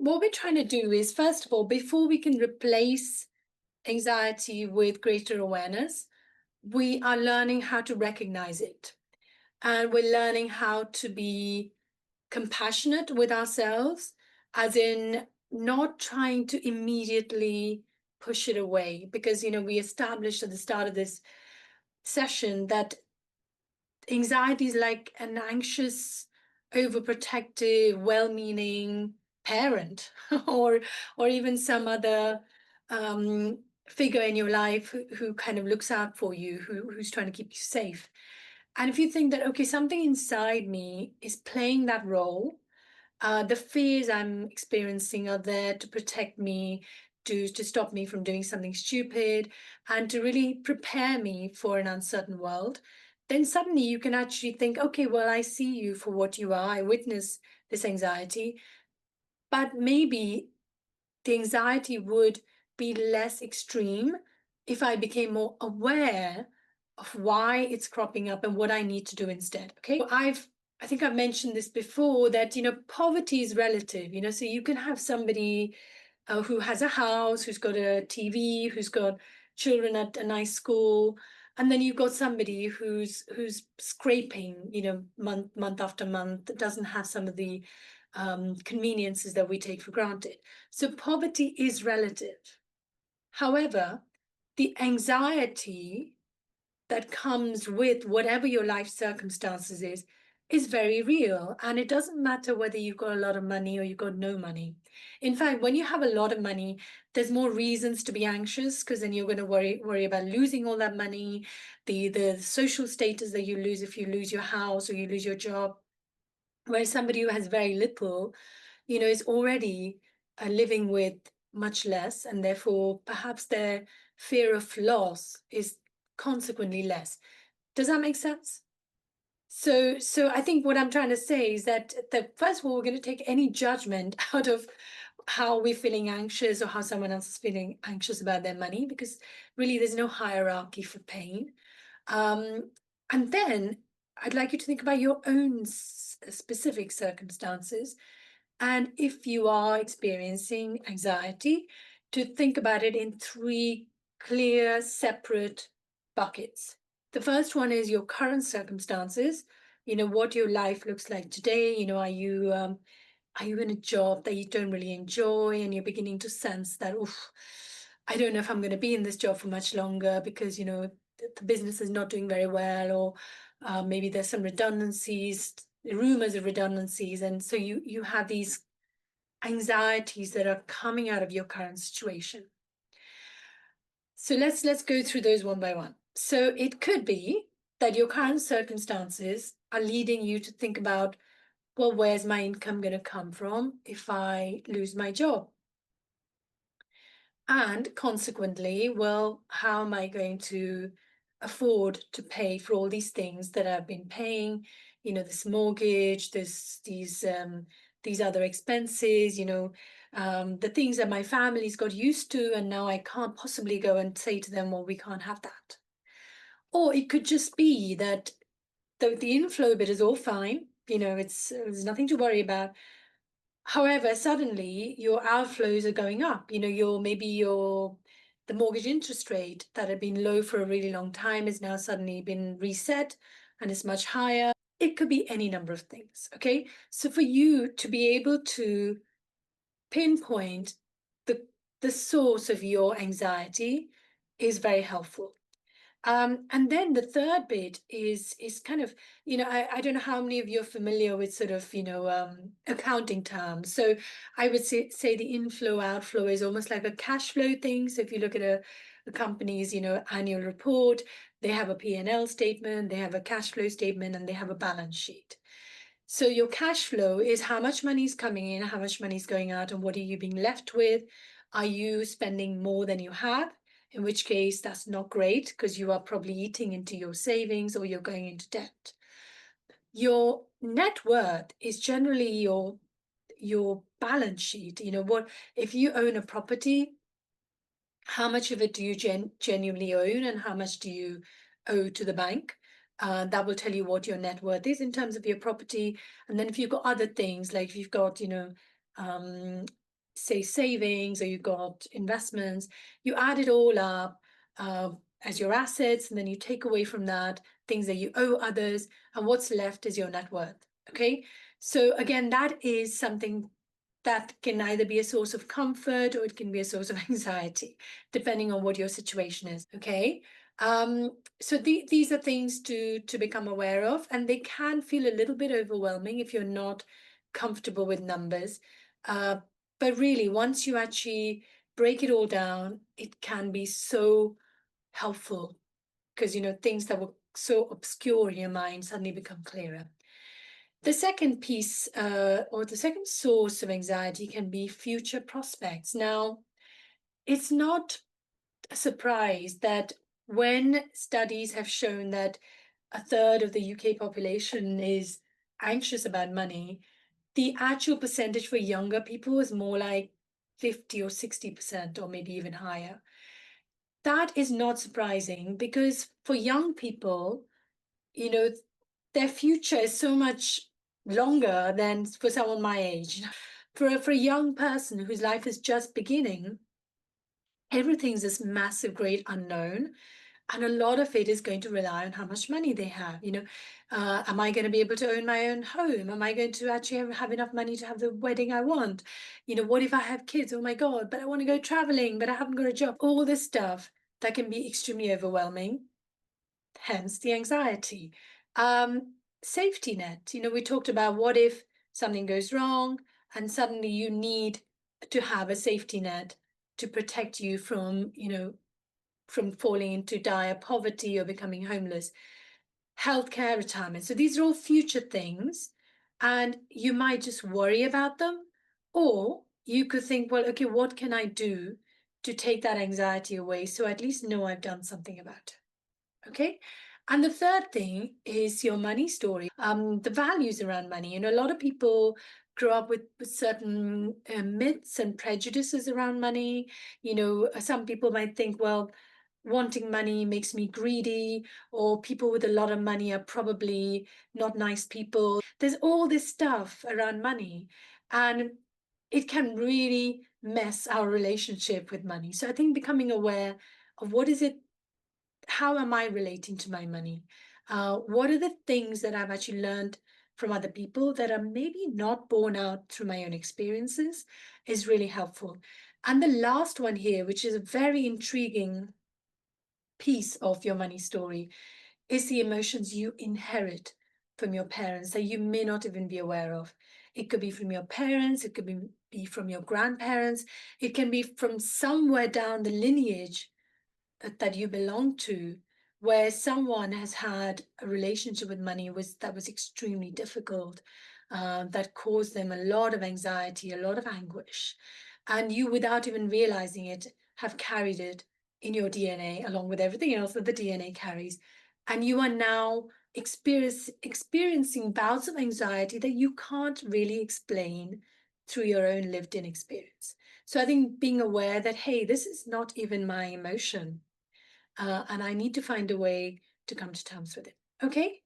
what we're trying to do is, first of all, before we can replace anxiety with greater awareness, we are learning how to recognize it. And we're learning how to be compassionate with ourselves, as in not trying to immediately push it away. Because, we established at the start of this session that anxiety is like an anxious, overprotective, well-meaning parent, or even some other figure in your life who kind of looks out for you, who's trying to keep you safe. And if you think that, okay, something inside me is playing that role, the fears I'm experiencing are there to protect me, to stop me from doing something stupid, and to really prepare me for an uncertain world, then suddenly you can actually think, okay, well, I see you for what you are. I witness this anxiety, but maybe the anxiety would be less extreme if I became more aware of why it's cropping up and what I need to do instead. Okay. I think I've mentioned this before, that, poverty is relative, so you can have somebody who has a house, who's got a TV, who's got children at a nice school, and then you've got somebody who's scraping, month after month, that doesn't have some of the conveniences that we take for granted. So poverty is relative. However, the anxiety that comes with whatever your life circumstances is very real. And it doesn't matter whether you've got a lot of money or you've got no money. In fact, when you have a lot of money, there's more reasons to be anxious, because then you're going to worry about losing all that money, the social status that you lose if you lose your house or you lose your job. Whereas somebody who has very little, is already living with much less, and therefore perhaps their fear of loss is consequently less. Does that make sense? So I think what I'm trying to say is that first of all, we're going to take any judgment out of how we're feeling anxious or how someone else is feeling anxious about their money, because really there's no hierarchy for pain. And then I'd like you to think about your own specific circumstances. And if you are experiencing anxiety, to think about it in three clear, separate buckets. The first one is your current circumstances, what your life looks like today. Are you in a job that you don't really enjoy, and you're beginning to sense that, oof, I don't know if I'm going to be in this job for much longer because, the business is not doing very well, or maybe there's some redundancies, rumors of redundancies. And so you have these anxieties that are coming out of your current situation. So let's go through those one by one. So it could be that your current circumstances are leading you to think about, well, where's my income going to come from if I lose my job? And consequently, well, how am I going to afford to pay for all these things that I've been paying? This mortgage, these other expenses, the things that my family's got used to, and now I can't possibly go and say to them, well, we can't have that. Or it could just be that the inflow bit is all fine, there's nothing to worry about. However, suddenly your outflows are going up. The mortgage interest rate that had been low for a really long time is now suddenly been reset and is much higher. It could be any number of things. Okay. So for you to be able to pinpoint the source of your anxiety is very helpful. And then the third bit is kind of, I don't know how many of you are familiar with sort of, accounting terms. So I would say the inflow outflow is almost like a cash flow thing. So if you look at a company's, annual report, they have a P&L statement, they have a cash flow statement, and they have a balance sheet. So your cash flow is how much money is coming in, how much money is going out, and what are you being left with? Are you spending more than you have? In which case, that's not great, because you are probably eating into your savings or you're going into debt. Your net worth is generally your balance sheet. What if you own a property, how much of it do you genuinely own, and how much do you owe to the bank? That will tell you what your net worth is in terms of your property. And then if you've got other things, like if you've got, say, savings, or you've got investments. You add it all up as your assets, and then you take away from that things that you owe others, and what's left is your net worth. Okay, so again, that is something that can either be a source of comfort or it can be a source of anxiety, depending on what your situation is. Okay, so these are things to become aware of, and they can feel a little bit overwhelming if you're not comfortable with numbers. But really, once you actually break it all down, it can be so helpful, because things that were so obscure in your mind suddenly become clearer. The second piece, or the second source of anxiety, can be future prospects. Now, it's not a surprise that when studies have shown that a third of the UK population is anxious about money, the actual percentage for younger people is more like 50 or 60%, or maybe even higher. That is not surprising, because for young people, their future is so much longer than for someone my age. For a young person whose life is just beginning, everything's this massive, great unknown. And a lot of it is going to rely on how much money they have. Am I going to be able to own my own home? Am I going to actually have enough money to have the wedding I want? What if I have kids? Oh my God, but I want to go traveling, but I haven't got a job. All this stuff that can be extremely overwhelming, hence the anxiety. Safety net. We talked about what if something goes wrong and suddenly you need to have a safety net to protect you from falling into dire poverty or becoming homeless. Healthcare, retirement. So these are all future things, and you might just worry about them, or you could think, well, okay, what can I do to take that anxiety away, so I at least know I've done something about it? Okay. And the third thing is your money story, the values around money. A lot of people grow up with certain myths and prejudices around money. Some people might think, well, wanting money makes me greedy, or people with a lot of money are probably not nice people. There's all this stuff around money, and it can really mess our relationship with money. So I think becoming aware of what is it, how am I relating to my money? What are the things that I've actually learned from other people that are maybe not borne out through my own experiences, is really helpful. And the last one here, which is a very intriguing piece of your money story, is the emotions you inherit from your parents that you may not even be aware of. It could be from your parents, it could be from your grandparents, it can be from somewhere down the lineage that you belong to, where someone has had a relationship with money that was extremely difficult, that caused them a lot of anxiety, a lot of anguish, and you, without even realizing it, have carried it in your DNA along with everything else that the DNA carries, and you are now experiencing bouts of anxiety that you can't really explain through your own lived-in experience. So I think being aware that, hey, this is not even my emotion, and I need to find a way to come to terms with it. Okay,